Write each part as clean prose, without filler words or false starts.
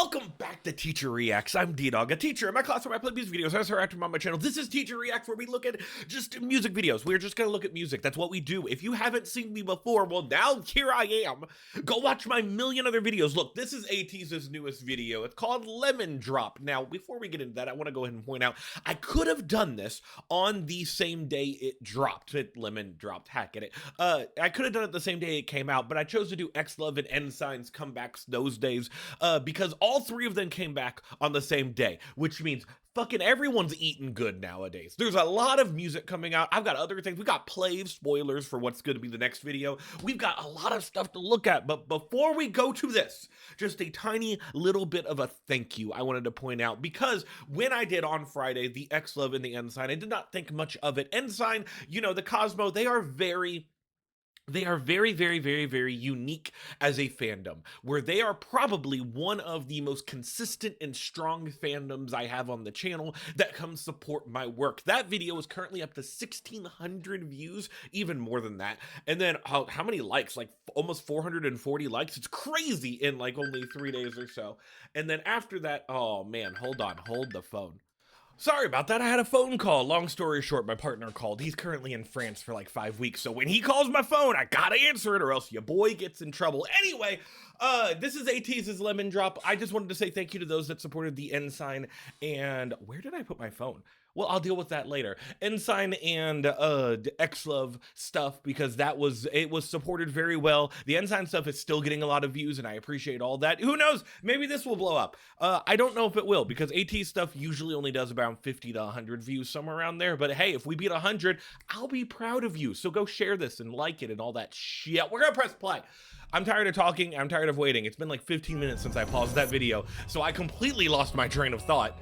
Welcome back to Teacher Reacts. I'm Ddog, a teacher in my class where I play music videos. As I active on my channel, this is Teacher Reacts, where we look at just music videos. We're just gonna look at music. That's what we do. If you haven't seen me before, well, now here I am. Go watch my million other videos. Look, this is ATEEZ's newest video. It's called Lemon Drop. Now, before we get into that, I want to go ahead and point out I could have done this on the same day it dropped. Lemon dropped. Heck, get it. I could have done it the same day it came out, but I chose to do X Love and Ensign's comebacks those days because all three of them came back on the same day, which means fucking everyone's eating good nowadays. There's a lot of music coming out. I've got other things. We got play spoilers for what's going to be the next video. We've got a lot of stuff to look at, but before we go to this, just a tiny little bit of a thank you I wanted to point out, because when I did on Friday the X Love and the Ensign, I did not think much of it. Ensign, you know, the Cosmo, they are very, very unique as a fandom, where they are probably one of the most consistent and strong fandoms I have on the channel that come support my work. That video is currently up to 1,600 views, even more than that. And then how many likes? Like almost 440 likes. It's crazy in like only 3 days or so. And then after that, oh man, hold on, hold the phone. Sorry about that, I had a phone call. Long story short, my partner called. He's currently in France for like 5 weeks, so when he calls my phone, I gotta answer it or else your boy gets in trouble. Anyway, this is ATEEZ's Lemon Drop. I just wanted to say thank you to those that supported the Ensign, and where did I put my phone? Well, I'll deal with that later. Ensign and X Love stuff, because it was supported very well. The Ensign stuff is still getting a lot of views, and I appreciate all that. Who knows? Maybe this will blow up. I don't know if it will, because ATEEZ stuff usually only does about 50 to 100 views, somewhere around there. But hey, if we beat 100, I'll be proud of you. So go share this and like it and all that shit. We're gonna press play. I'm tired of talking. I'm tired of waiting. It's been like 15 minutes since I paused that video, so I completely lost my train of thought.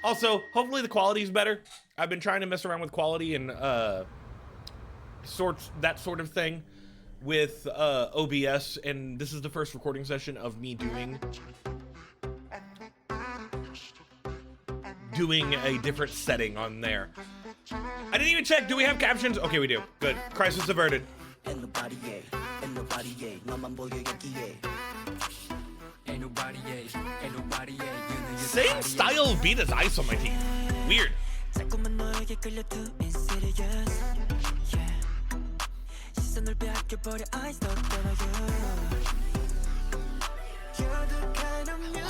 Also, hopefully the quality is better. I've been trying to mess around with quality and that sort of thing with OBS, and this is the first recording session of me doing a different setting on there. I didn't even check. Do we have captions? Okay, we do. Good. Crisis averted. Same style of beat as Ice on my team. Weird.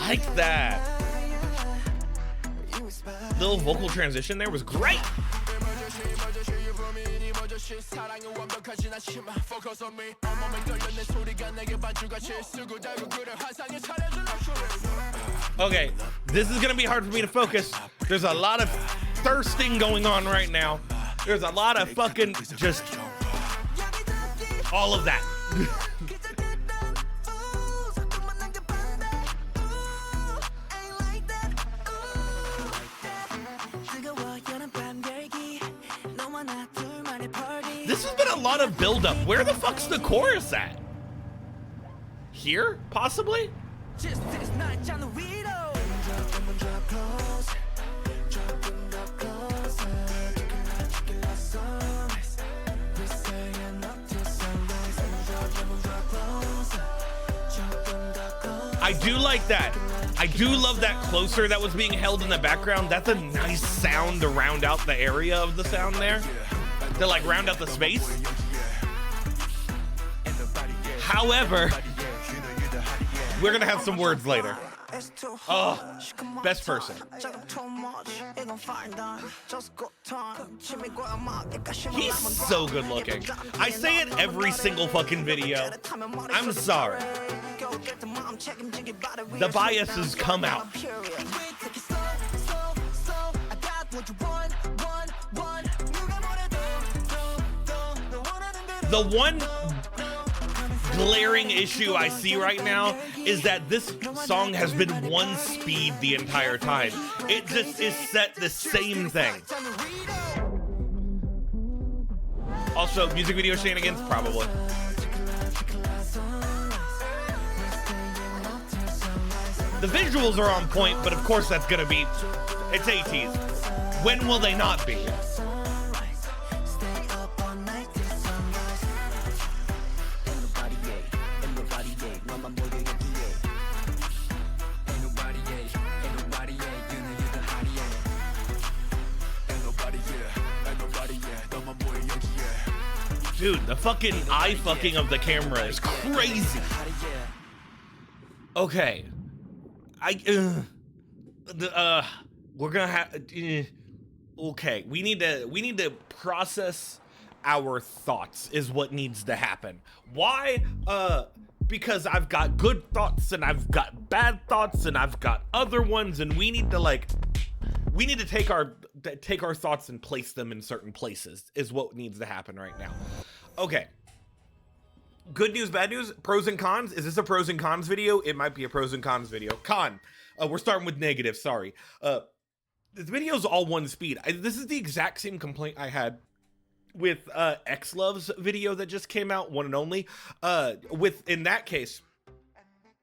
Like that. Little vocal transition there was great. Okay, this is gonna be hard for me to focus. There's a lot of thirsting going on right now. There's a lot of fucking just all of that. This has been a lot of buildup. Where the fuck's the chorus at? Here, possibly? I do like that. I do love that closer that was being held in the background. That's a nice sound to round out the area of the sound there. To like round out the space. However, we're gonna have some words later. Oh, best person. He's so good looking. I say it every single fucking video. I'm sorry. The biases come out. The one glaring issue I see right now is that this song has been one speed the entire time. It just is set the same thing. Also, music video shenanigans, probably. The visuals are on point, but of course that's gonna be, it's ATEEZ. When will they not be? Dude, the fucking eye fucking of the camera is crazy. Okay. We're gonna have, okay, we need to process our thoughts is what needs to happen. Why? Because I've got good thoughts and I've got bad thoughts and I've got other ones, and we need to take our thoughts and place them in certain places is what needs to happen right now. Okay. Good news, bad news, pros and cons. Is this a pros and cons video? It might be a pros and cons video. Con. We're starting with negative, sorry. This video's all one speed. This is the exact same complaint I had with X-Love's video that just came out, one and only. In that case,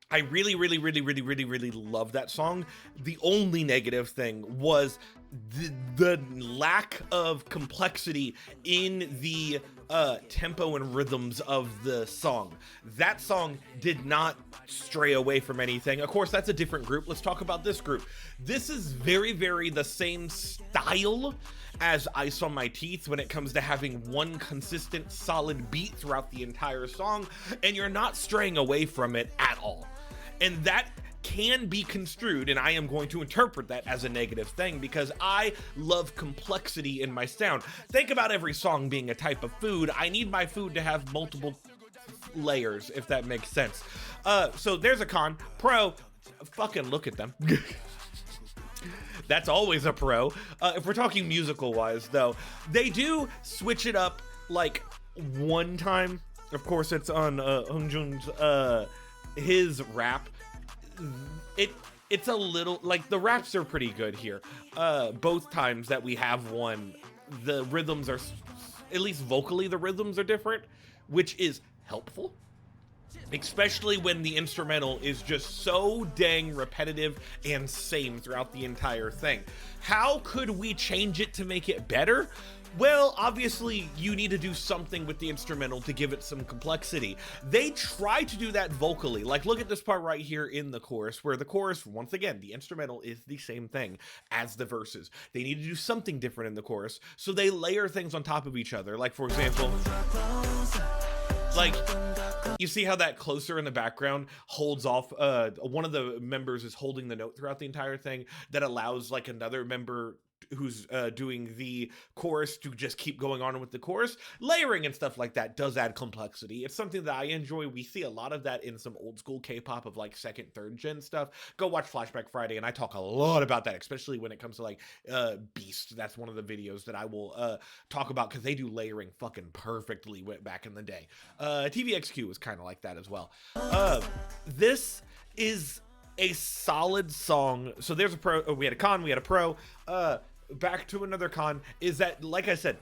I really love that song. The only negative thing was the lack of complexity in the tempo and rhythms of the song. That song did not stray away from anything. Of course, that's a different group. Let's talk about this group. This is very the same style as Ice on My Teeth when it comes to having one consistent solid beat throughout the entire song, and you're not straying away from it at all. And that can be construed, and I am going to interpret that as a negative thing, because I love complexity in my sound. Think about every song being a type of food. I need my food to have multiple layers, if that makes sense. So there's a con. Pro, fucking look at them. That's always a pro. If we're talking musical wise though, they do switch it up like one time. Of course, it's on Hongjoong's his rap. It's a little like the raps are pretty good here. Both times that we have one, the rhythms are, at least vocally, the rhythms are different, which is helpful. Especially when the instrumental is just so dang repetitive and same throughout the entire thing. How could we change it to make it better? Well, obviously, you need to do something with the instrumental to give it some complexity. They try to do that vocally. Like, look at this part right here in the chorus, where the chorus, once again, the instrumental is the same thing as the verses. They need to do something different in the chorus, so they layer things on top of each other. Like, for example, like, you see how that closer in the background holds off, one of the members is holding the note throughout the entire thing that allows like another member who's doing the chorus to just keep going on with the chorus. Layering and stuff like that does add complexity. It's something that I enjoy. We see a lot of that in some old school K-pop of like second, third gen stuff. Go watch Flashback Friday, and I talk a lot about that, especially when it comes to like Beast. That's one of the videos that I will talk about, because they do layering fucking perfectly back in the day. TVXQ was kind of like that as well. This is a solid song. So there's a pro. We had a con, we had a pro. Back to another con is that, like I said,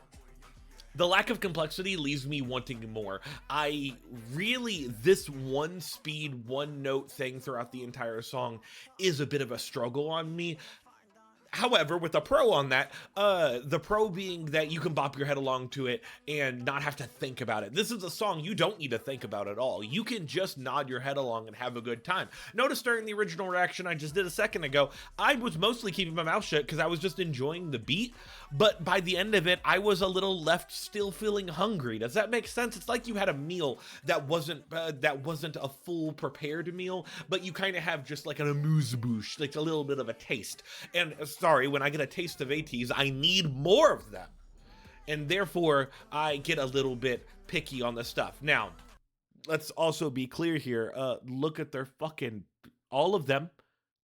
the lack of complexity leaves me wanting more. This one speed, one note thing throughout the entire song is a bit of a struggle on me. However, with a pro on that, the pro being that you can bop your head along to it and not have to think about it. This is a song you don't need to think about at all. You can just nod your head along and have a good time. Notice during the original reaction I just did a second ago, I was mostly keeping my mouth shut because I was just enjoying the beat. But by the end of it, I was a little left still feeling hungry. Does that make sense? It's like you had a meal that wasn't a full prepared meal, but you kind of have just like an amuse-bouche, like a little bit of a taste. And sorry, when I get a taste of ATEEZ, I need more of them. And therefore, I get a little bit picky on the stuff. Now, let's also be clear here. Look at their fucking, all of them.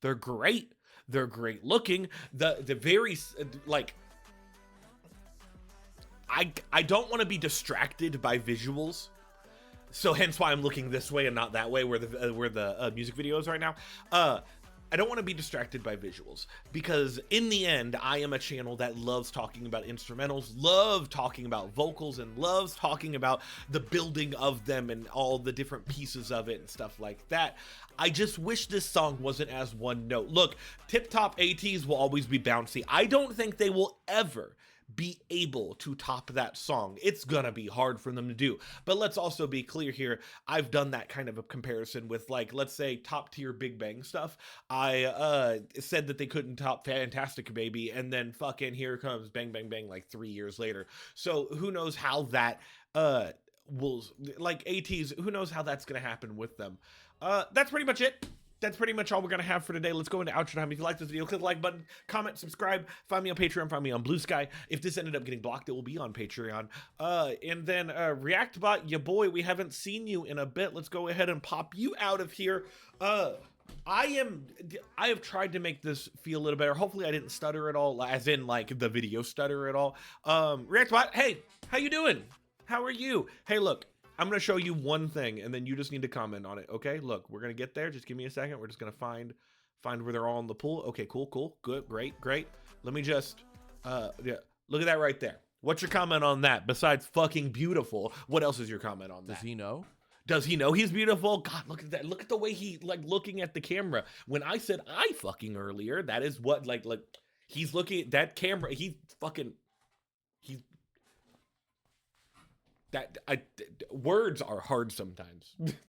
They're great. They're great looking. The very, like, I don't want to be distracted by visuals. So hence why I'm looking this way and not that way where the music video is right now. I don't want to be distracted by visuals, because in the end, I am a channel that loves talking about instrumentals, loves talking about vocals, and loves talking about the building of them and all the different pieces of it and stuff like that. I just wish this song wasn't as one note. Look, Tip Top ATEEZ will always be bouncy. I don't think they will ever be able to top that song. It's gonna be hard for them to do. But let's also be clear here. I've done that kind of a comparison with, like, let's say top tier Big Bang stuff. I said that they couldn't top Fantastic Baby, and then fucking here comes Bang Bang Bang like 3 years later. So who knows how that will, like ATEEZ, who knows how that's gonna happen with them. That's pretty much it. That's pretty much all we're gonna have for today. Let's go into outro time. If you like this video, click the like button, comment, subscribe, find me on Patreon, find me on BlueSky. If this ended up getting blocked, it will be on Patreon. And then ReactBot, ya boy, we haven't seen you in a bit. Let's go ahead and pop you out of here. I have tried to make this feel a little better. Hopefully I didn't stutter at all, as in like the video stutter at all. ReactBot, hey, how you doing? How are you? Hey, look, I'm gonna show you one thing and then you just need to comment on it, okay? Look, we're gonna get there. Just give me a second. We're just gonna find where they're all in the pool. Okay, cool, good, great. Let me just, yeah, look at that right there. What's your comment on that? Besides fucking beautiful, what else is your comment on that? Does he know? Does he know he's beautiful? God, look at that. Look at the way he, like, looking at the camera. When I said I fucking earlier, that is what, like, he's looking at that camera. He's fucking, that, words are hard sometimes.